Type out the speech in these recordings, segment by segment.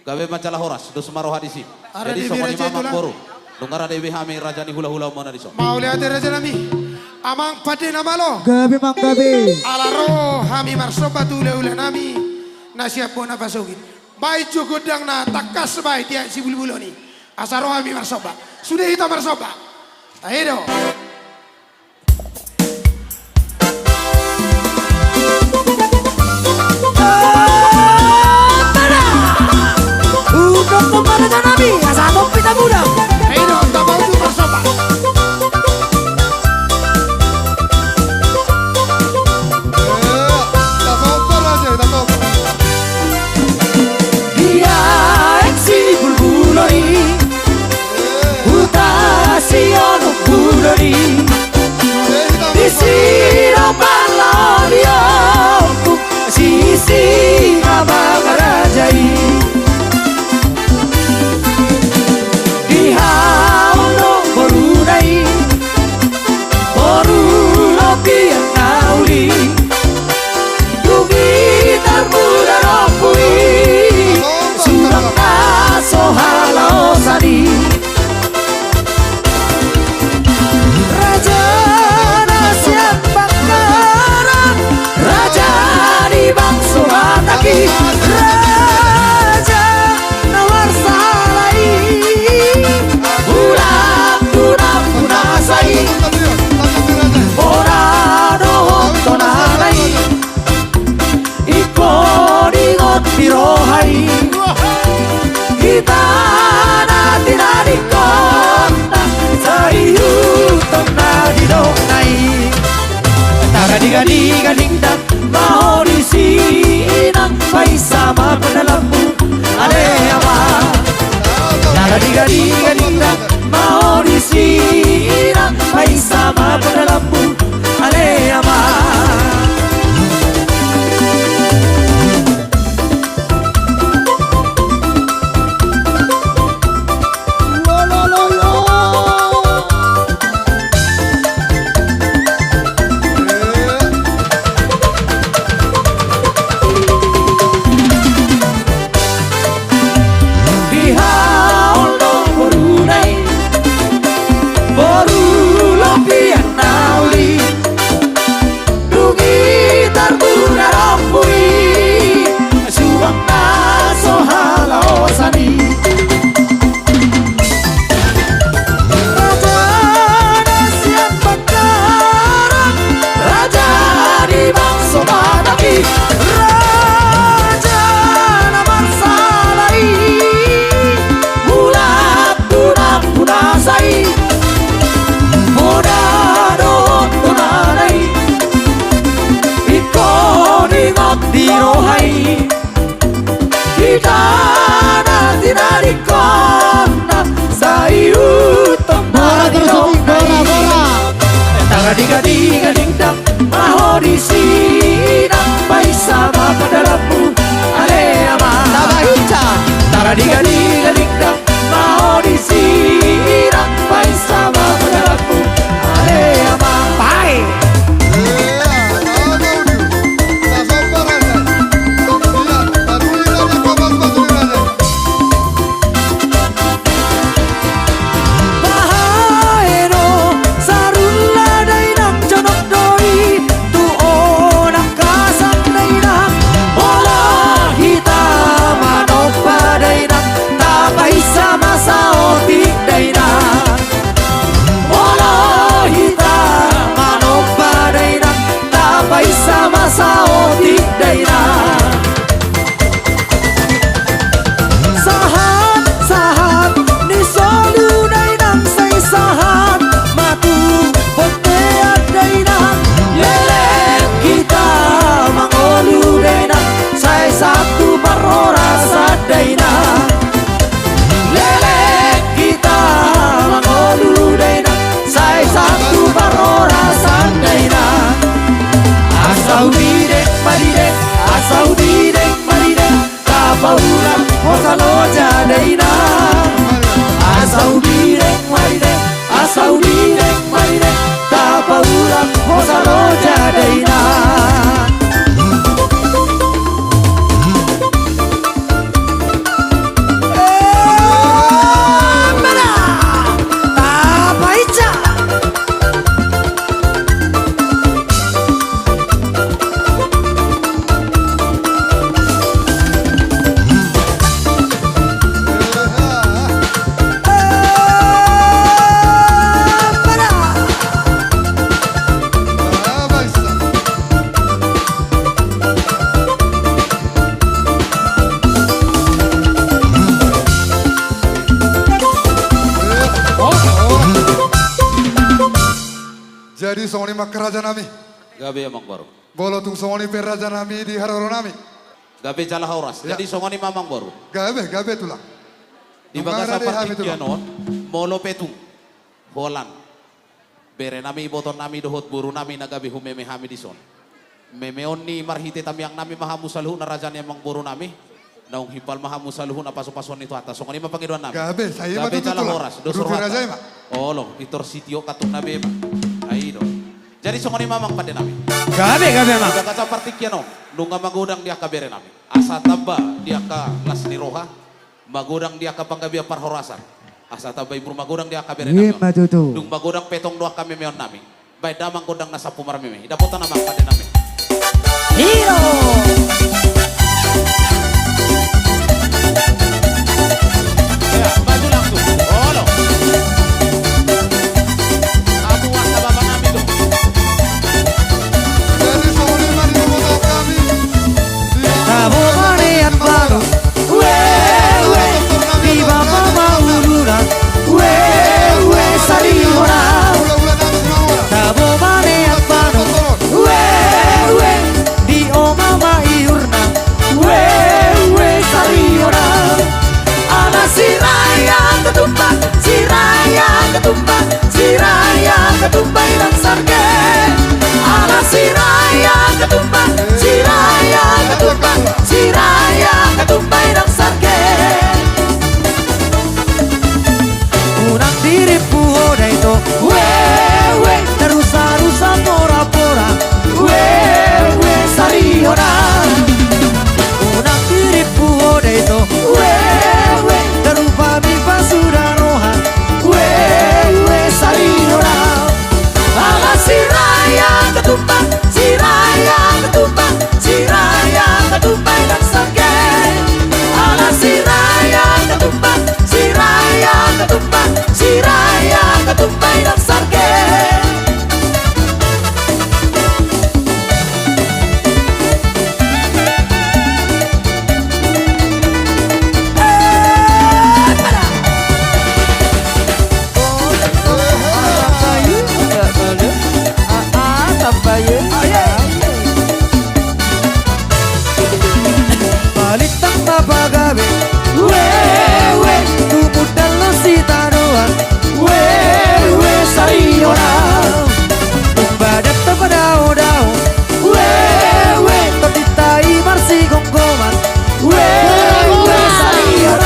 gawe macalah horas do semaroh hadisi. Ara Jadi di sokoni biraja mamang itulah. boru. Dungara dewi hami rajani hula-hula mana diso. Mau lihat raja nami. Amang pade nama lo. Gabi mang gabi. Alaro hami marsoba tu ule nami. Nasiap bona pasogin. Baik cukup dang na takas baik dia si bulu ni. Asaro hami marsoba. Sudah kita marsoba. Ayo. Untuk kemana nabi? Asal pita muda. Ayo, tak mau tu marsoba. Dia eksi bulbulori. Utasiono bulori. Disiro balorio. Sisi abagarajai. Dihauno borudai. Borulo piang nauli. Dugitar muda ropui. Surang naso halau sadi. Raja nasiap bakaran. Raja di bangso bataki. Raja nawar salai. Budak budak punasai. Orado tonanai. Ikonigot pirohai. Kita nanti dari kota sayu tona di donai. Tagadiga dingdang mau di sinang pai sama pedalammu ale ama. Tagadiga dingdang mau di sinang pai sama pedalammu ale ama. Diga dingdang mau di sinang pai sama pedalammu ale ama. Tara diga dingdang mau di sinang pai sama pedalammu ale ama. Pai. Jadi songoni mak kerajaan nami. Gabe amang baru. Bolo tung songoni per raja nami di haroro nami. Gabe cala horas. Ya. Jadi songoni mamang baru. Gabe tulang. Di bagasa partikian non, molo petung, Holan. Bere nami boton nami dohot buru nami nagabi humeme hami dison. Memeon ni marhite tamyang nami mahamusaluhu na rajan yang buru nami. Naung hipal mahamusaluhu na paso-pason itu atas. Songoni mapangiduan nami. Gabe, saya mah Gabe tutu cala tulang. horas. Dosor Rupi hata. raja mah. Olong, itor sitio katung nabe ma. Aido. Jadi songoni mamang pada nami. Gabe mah. Udah kaca partikian non, nunga magudang dia kabere nami. Asa taba dia ka las ni roha. Magudang dia ka panggabia parhorasan. Asa taba ibu magudang dia kabere nami. Iya matutu. Dung magudang petong doa kami meon nami. Baik damang godang nasa pumar meme. Dapota nama pada nami. Hero. Ya, maju langsung. Olo. Abu wasa baba nami tuh. Jadi songoni mak di boto kami. Tabo manean baru. Viva mama ulura. Salihora. Ula nami semua. Tabo manean baru. Di o mama iurna. Salihora. Ala siraya ketumpak, siraya ketumpak, siraya ketumpak ilang sarge. Ala siraya ketumpak, siraya ketumpak, siraya ketumpak ilang sarge. Unang diripu hoda itu, terusa-rusa pora-pora, salihora. Unang diripu hoda itu, terupa bipa sudah rohan, salihora. Ala siraya ketumpak, siraya ketumpak, siraya ketumpak ilang sarge. Ala siraya ketumpak, siraya ketumpak, siraya ketumpak ilang sarge. Balitang mapagabi, tumod na lang si taruhan, salihora. Tumbadat na padaw-daw, totitay marsigong goman, salihora.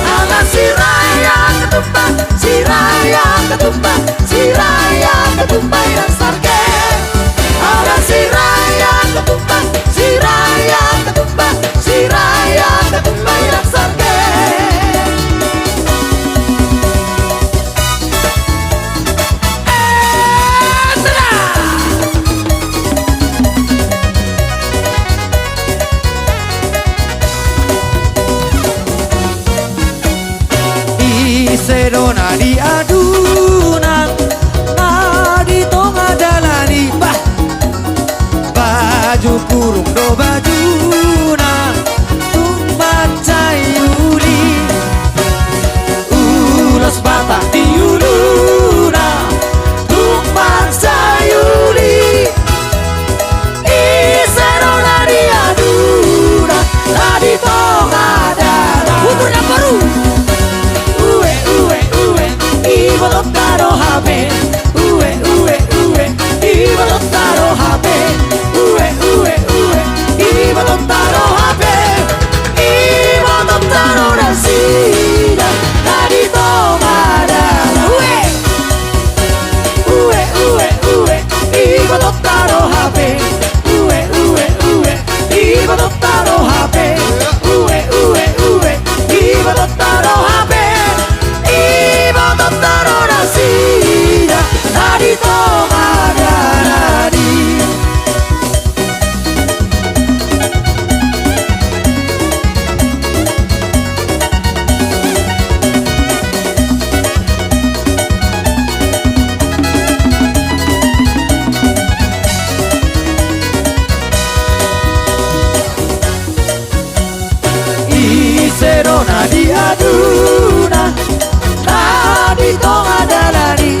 Ala siraya ketumpak, siraya ketumpak, siraya ketumpak ilang sarge. Ala siraya ketumpak, siraya ketumpak, siraya ketumpak ilang sarge. Serona di adunan, ngadito ngadalani bah, baju kurung do bajuna, tumbacay uli, ulos batak di uluna, tumbacay uli. Serona di adunan, ngadito ngadalani. Puturnya baru. Iba lottaro habe, iba lottaro habe, iba lottaro habe, iba lottaro rasina, tadi tomarana, iba lottaro habe, iba lottaro habe, iba lottaro habe. Taro rasina, tadi tomarani. Serona di aduna, tadi tong ada lari.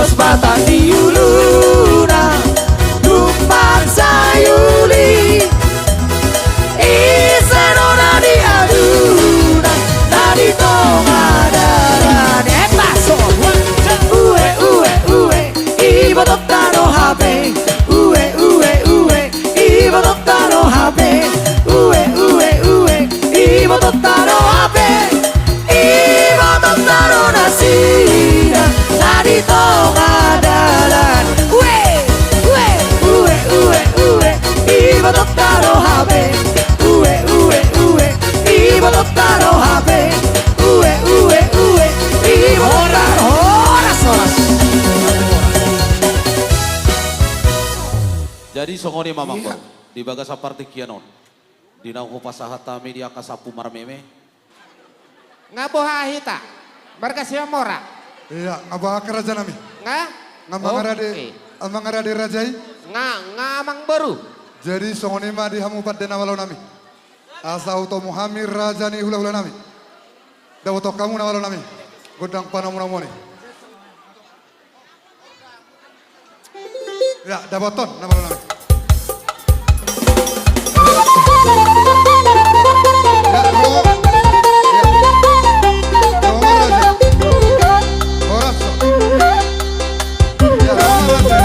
Bos batang di uluna Numpang sayuli Isero nadi aduna Nadi tongadaran Paso Uwe uwe uwe Ibo tottaro habe Uwe uwe uwe Ibo tottaro habe Uwe uwe uwe Ibo tottaro habe Ibo tottaro nasira Nadi tongadaran Uwe uwe uwe uwe uwe Ibo tottaro habe Uwe uwe uwe Ibo tottaro habe Uwe uwe uwe Ibo tottaro Horas Jadi songoni mamangko Iya. di bagas aparti kianon. Di nang pasahat tami di akasapu marmeme. Nga hita. Marga siya mora. Iya, ngabah kerajaan nami. Nga? Ngamangarade rajai. Nga amang baru. Jadi songoni ma di hamupat dena walau nami. Asa uto muhamir rajani hula-hula nami. Dawoto kamu na walau nami. Godang panamu-namuni. Ya, daboton na walau nami. Ya, Romo. Ya. Romo raja. Horaso. Ya, Romo raja.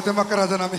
tembak kerajaan nami.